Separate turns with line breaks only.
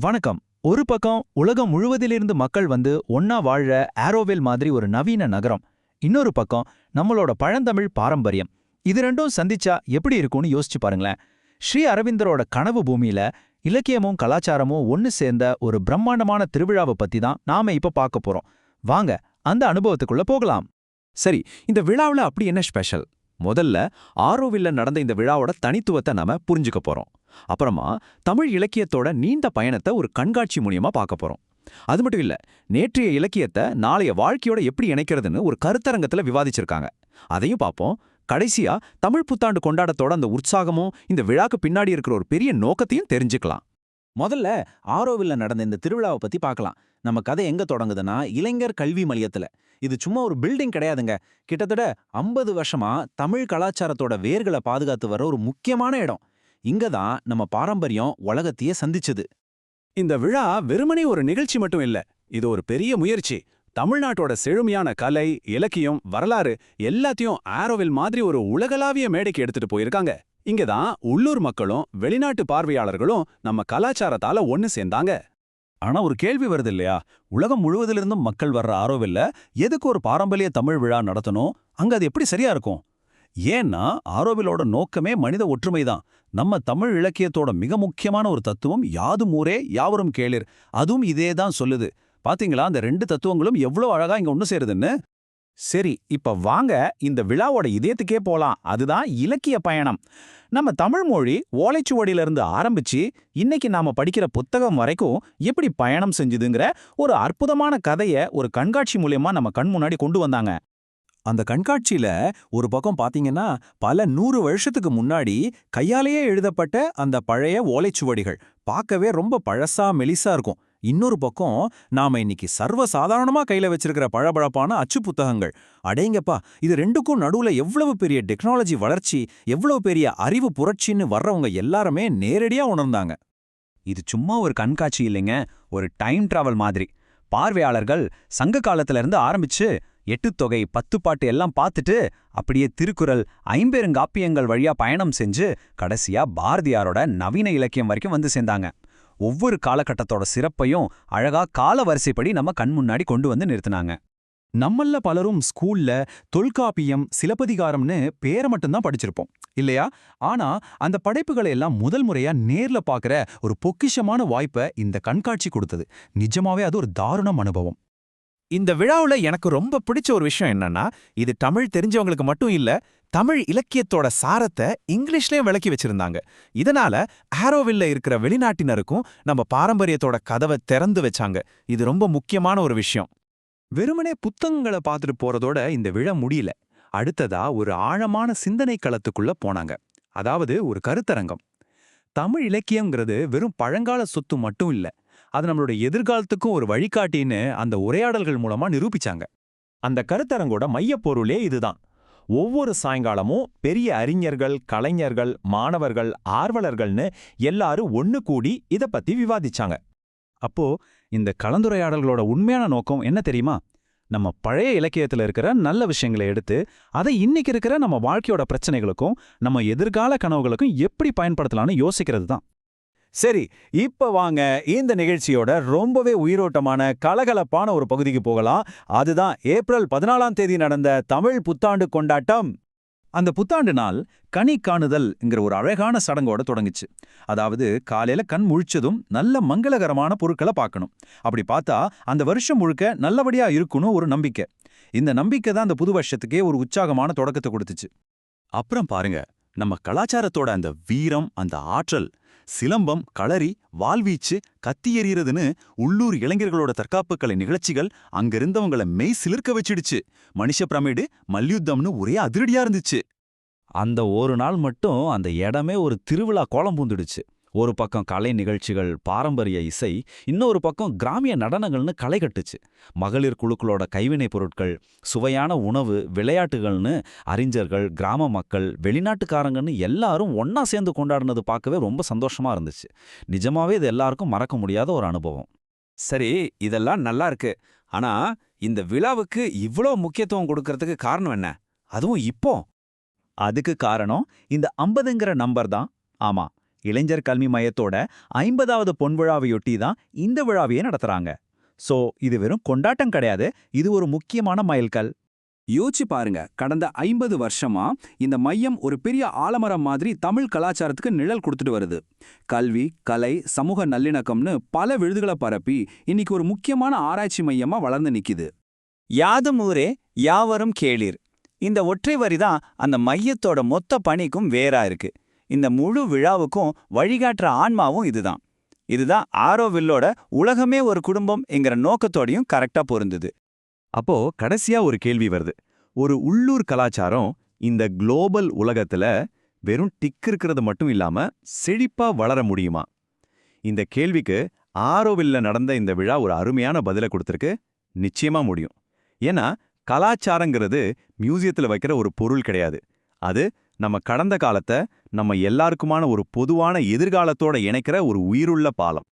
வணக்கம். ஒரு பக்கம் உலகம் முழுவதிலிருந்து மக்கள் வந்து ஒன்னா வாழற ஆரோவில் மாதிரி ஒரு நவீன நகரம். இன்னொரு பக்கம் நம்மளோட பழந்தமிழ் பாரம்பரியம். இது ரெண்டும் சந்திச்சா எப்படி இருக்கும்னு யோசிச்சு பாருங்களேன். ஸ்ரீ அரவிந்தரோட கனவு பூமியில இலக்கியமும் கலாச்சாரமும் ஒன்னு சேர்ந்த ஒரு பிரம்மாண்டமான திருவிழாவை பத்தி தான் நாம இப்ப பார்க்க போறோம். வாங்க அந்த அனுபவத்துக்குள்ள போகலாம்.
சரி, இந்த விழாவுல அப்படி என்ன ஸ்பெஷல்? முதல்ல ஆரோவில்ல நடந்த இந்த விழாவோட தனித்துவத்தை நாம புரிஞ்சுக்க போறோம். அப்புறமா தமிழ் இலக்கியத்தோட நீண்ட பயணத்தை ஒரு கண்காட்சி மூலியமா பார்க்க போறோம். அது மட்டும் இல்ல, நேற்றைய இலக்கியத்தை நாளைய வாழ்க்கையோட எப்படி இணைக்கிறதுன்னு ஒரு கருத்தரங்கத்துல விவாதிச்சிருக்காங்க. அதையும் பார்ப்போம். கடைசியா தமிழ் புத்தாண்டு கொண்டாடத்தோட அந்த உற்சாகமும் இந்த விழாக்கு பின்னாடி இருக்கிற ஒரு பெரிய நோக்கத்தையும் தெரிஞ்சுக்கலாம்.
முதல்ல ஆரோவில்ல நடந்த இந்த திருவிழாவை பத்தி பார்க்கலாம். நம்ம கதை எங்க தொடங்குதுன்னா இளைஞர் கல்வி மையத்துல. இது சும்மா ஒரு பில்டிங் கிடையாதுங்க. கிட்டத்தட்ட 50 வருஷமா தமிழ் கலாச்சாரத்தோட வேர்களை பாதுகாத்து வர ஒரு முக்கியமான இடம். இங்க தான் நம்ம பாரம்பரியம் உலகத்தையே சந்திச்சது.
இந்த விழா வெறுமனே ஒரு நிகழ்ச்சி மட்டும் இல்ல, இது ஒரு பெரிய முயற்சி. தமிழ்நாட்டோட செழுமையான கலை, இலக்கியம், வரலாறு எல்லாத்தையும் ஆரோவில் மாதிரி ஒரு உலகளாவிய மேடைக்கு எடுத்துட்டு போயிருக்காங்க. இங்கதான் உள்ளூர் மக்களும் வெளிநாட்டு பார்வையாளர்களும் நம்ம கலாச்சாரத்தால ஒன்னு சேர்ந்தாங்க.
ஆனா ஒரு கேள்வி வருது இல்லையா? உலகம் முழுவதிலிருந்தும் மக்கள் வர்ற ஆரோவில்ல எதுக்கு ஒரு பாரம்பரிய தமிழ் விழா நடத்தணும்? அங்க அது எப்படி சரியா இருக்கும்? ஏன்னா ஆரோவிலோட நோக்கமே மனித ஒற்றுமைதான். நம்ம தமிழ் இலக்கியத்தோட மிக முக்கியமான ஒரு தத்துவம் யாதும் ஊரே யாவரும் கேளிர். அதுவும் இதே தான் சொல்லுது. பாத்தீங்களா, அந்த ரெண்டு தத்துவங்களும் எவ்வளவு அழகா இங்க ஒன்னு சேருதுன்னு.
சரி, இப்ப வாங்க இந்த விழாவோட இதயத்துக்கே போலாம். அதுதான் இலக்கிய பயணம். நம்ம தமிழ் மொழி ஓலைச்சுவடியிலிருந்து ஆரம்பிச்சு இன்னைக்கு நாம படிக்கிற புத்தகம் வரைக்கும் எப்படி பயணம் செஞ்சுதுங்கிற ஒரு அற்புதமான கதைய ஒரு கண்காட்சி மூலியமா நம்ம கண் முன்னாடி கொண்டு வந்தாங்க.
அந்த கண்காட்சியில ஒரு பக்கம் பாத்தீங்கன்னா பல 100 வருஷத்துக்கு முன்னாடி கையாலேயே எழுதப்பட்ட அந்த பழைய ஓலைச்சுவடிகள் பார்க்கவே ரொம்ப பழசா மெலிசா இருக்கும். இன்னொரு பக்கம் நாம இன்னைக்கு சர்வசாதாரணமா கையில வச்சிருக்கிற பழபழப்பான அச்சு புத்தகங்கள். அடேங்கப்பா, இது ரெண்டுக்கும் நடுவுல எவ்வளவு பெரிய டெக்னாலஜி வளர்ச்சி, எவ்வளவு பெரிய அறிவு புரட்சின்னு வர்றவங்க எல்லாருமே நேரடியா உணர்ந்தாங்க.
இது சும்மா ஒரு கண்காட்சி இல்லைங்க, ஒரு டைம் டிராவல் மாதிரி. பார்வையாளர்கள் சங்க காலத்துல இருந்து ஆரம்பிச்சு எட்டுத்தொகை, 10 பாட்டு எல்லாம் பார்த்துட்டு அப்படியே திருக்குறள், 50 வழியா பயணம் செஞ்சு கடைசியா பாரதியாரோட நவீன இலக்கியம் வரைக்கும் வந்து சேர்ந்தாங்க. ஒவ்வொரு காலகட்டத்தோட சிறப்பையும் அழகா கால வரிசைப்படி நம்ம கண் முன்னாடி கொண்டு வந்து நிறுத்தினாங்க.
நம்மள பலரும் ஸ்கூல்ல தொல்காப்பியம், சிலப்பதிகாரம்னு பேரை மட்டும்தான் படிச்சிருப்போம் இல்லையா? ஆனா அந்த படைப்புகளை எல்லாம் முதல் முறையா நேர்ல பார்க்கற ஒரு பொக்கிஷமான வாய்ப்பை இந்த கண்காட்சி கொடுத்தது. நிஜமாவே அது ஒரு தாருணம் அனுபவம்.
இந்த விழாவுல எனக்கு ரொம்ப பிடிச்ச ஒரு விஷயம் என்னன்னா, இது தமிழ் தெரிஞ்சவங்களுக்கு மட்டும் இல்ல, தமிழ் இலக்கியத்தோட சாரத்தை இங்கிலீஷ்லயும் விளக்கி வச்சிருந்தாங்க. இதனால ஆரோவில்ல இருக்கிற வெளிநாட்டினருக்கும் நம்ம பாரம்பரியத்தோட கதவை திறந்து வச்சாங்க. இது ரொம்ப முக்கியமான ஒரு விஷயம்.
வெறுமனே புத்தகங்களை பார்த்துட்டு போறதோட இந்த விழா முடியல. அடுத்ததா ஒரு ஆழமான சிந்தனை களத்துக்குள்ள போனாங்க. அதாவது ஒரு கருத்தரங்கம். தமிழ் இலக்கியம்ங்கிறது வெறும் பழங்கால சொத்து மட்டும் இல்ல, அது நம்மளோட எதிர்காலத்துக்கும் ஒரு வழிகாட்டின்னு அந்த உரையாடல்கள் மூலமா நிரூபிச்சாங்க.
அந்த கருத்தரங்கோட மையப்பொருளே இதுதான். ஒவ்வொரு சாயங்காலமும் பெரிய அறிஞர்கள், கலைஞர்கள், மாணவர்கள், ஆர்வலர்கள்னு எல்லாரும் ஒன்னு கூடி இத பத்தி விவாதிச்சாங்க.
அப்போ இந்த கலந்துரையாடல்களோட உண்மையான நோக்கம் என்ன தெரியுமா? நம்ம பழைய இலக்கியத்துல இருக்கிற நல்ல விஷயங்களை எடுத்து அதை இன்னைக்கு இருக்கிற நம்ம வாழ்க்கையோட பிரச்சனைகளுக்கும் நம்ம எதிர்கால கனவுகளுக்கும் எப்படி பயன்படுத்தலாம்னு யோசிக்கிறது தான்.
சரி, இப்ப வாங்க இந்த நிகழ்ச்சியோட ரொம்பவே உயிரோட்டமான கலகலப்பான ஒரு பகுதிக்கு போகலாம். அதுதான் ஏப்ரல் 14ஆம் தேதி நடந்த தமிழ் புத்தாண்டு கொண்டாட்டம்.
அந்த புத்தாண்டு நாள் கனி காணுதல்ங்கிற ஒரு அழகான சடங்கோட தொடங்குச்சு. அதாவது காலையில கண் முழிச்சதும் நல்ல மங்களகரமான பொருட்களை பார்க்கணும். அப்படி பார்த்தா அந்த வருஷம் முழுக்க நல்லபடியா இருக்குன்னு ஒரு நம்பிக்கை. இந்த நம்பிக்கை தான் அந்த புது வருஷத்துக்கே ஒரு உற்சாகமான தொடக்கத்தை கொடுத்துச்சு.
அப்புறம் பாருங்க, நம்ம கலாச்சாரத்தோட அந்த வீரம், அந்த ஆற்றல், சிலம்பம், களரி, வாள்வீச்சு, கத்தி எறியறதுன்னு உள்ளூர் இளைஞர்களோட தற்காப்பு கலை நிகழ்ச்சிகள் அங்கிருந்தவங்கள மெய் சிலிர்க்க வச்சிடுச்சு. மனுஷ பிரமிடு, மல்யுத்தம்னு ஒரே அதிரடியா இருந்துச்சு.
அந்த ஒரு நாள் மட்டும் அந்த இடமே ஒரு திருவிழா கோலம் பூந்துடுச்சு. ஒரு பக்கம் கலை நிகழ்ச்சிகள், பாரம்பரிய இசை, இன்னொரு பக்கம் கிராமிய நடனங்கள்னு களை கட்டுச்சு. மகளிர் குழுக்களோட கைவினைப் பொருட்கள், சுவையான உணவு, விளையாட்டுகள்னு அறிஞர்கள், கிராம மக்கள், வெளிநாட்டுக்காரங்கன்னு எல்லாரும் ஒன்னா சேர்ந்து கொண்டாடினது பார்க்கவே ரொம்ப சந்தோஷமா இருந்துச்சு. நிஜமாவே இது எல்லாருக்கும் மறக்க முடியாத ஒரு அனுபவம்.
சரி, இதெல்லாம் நல்லா இருக்கு. ஆனா இந்த விழாவுக்கு இவ்ளோ முக்கியத்துவம் கொடுக்கறதுக்கு காரணம் என்ன? அதுவும் இப்போ?
அதுக்கு காரணம் இந்த 50ங்கிற நம்பர் தான். ஆமா,
இளைஞர் கல்வி மையத்தோட 50வது பொன்விழாவையொட்டி தான் இந்த விழாவையே நடத்துறாங்க. சோ இது வெறும் கொண்டாட்டம் கிடையாது, இது ஒரு முக்கியமான மைல்கல்.
யோசிச்சு பாருங்க, கடந்த 50 வருஷமா இந்த மையம் ஒரு பெரிய ஆலமரம் மாதிரி தமிழ் கலாச்சாரத்துக்கு நிழல் கொடுத்துட்டு வருது. கல்வி, கலை, சமூக நல்லிணக்கம்னு பல விருதுகளை பரப்பி இன்னைக்கு ஒரு முக்கியமான ஆராய்ச்சி மையமா வளர்ந்து நிக்குது.
யாதும் ஊரே யாவரும் கேளீர். இந்த ஒற்றை வரிதான் அந்த மையத்தோட மொத்த பணிக்கும் வேறா இருக்கு. இந்த முழு விழாவுக்கும் வழிகாட்டுற ஆன்மாவும் இதுதான். இதுதான் ஆரோவில்லோட உலகமே ஒரு குடும்பம் என்கிற நோக்கத்தோடையும் கரெக்டா பொருந்துது.
அப்போ கடைசியா ஒரு கேள்வி வருது. ஒரு உள்ளூர் கலாச்சாரம் இந்த குளோபல் உலகத்துல வெறும் டிக் இருக்கிறது மட்டும் இல்லாம செழிப்பா வளர முடியுமா? இந்த கேள்விக்கு ஆரோவில்ல நடந்த இந்த விழா ஒரு அருமையான பதிலை கொடுத்திருக்கு. நிச்சயமா முடியும். ஏன்னா கலாச்சாரங்கிறது மியூசியத்துல வைக்கிற ஒரு பொருள் கிடையாது. அது நம்ம கடந்த காலத்தை நம்ம எல்லாருக்குமான ஒரு பொதுவான எதிர்காலத்தோட இணைக்கிற ஒரு உயிருள்ள பாலம்.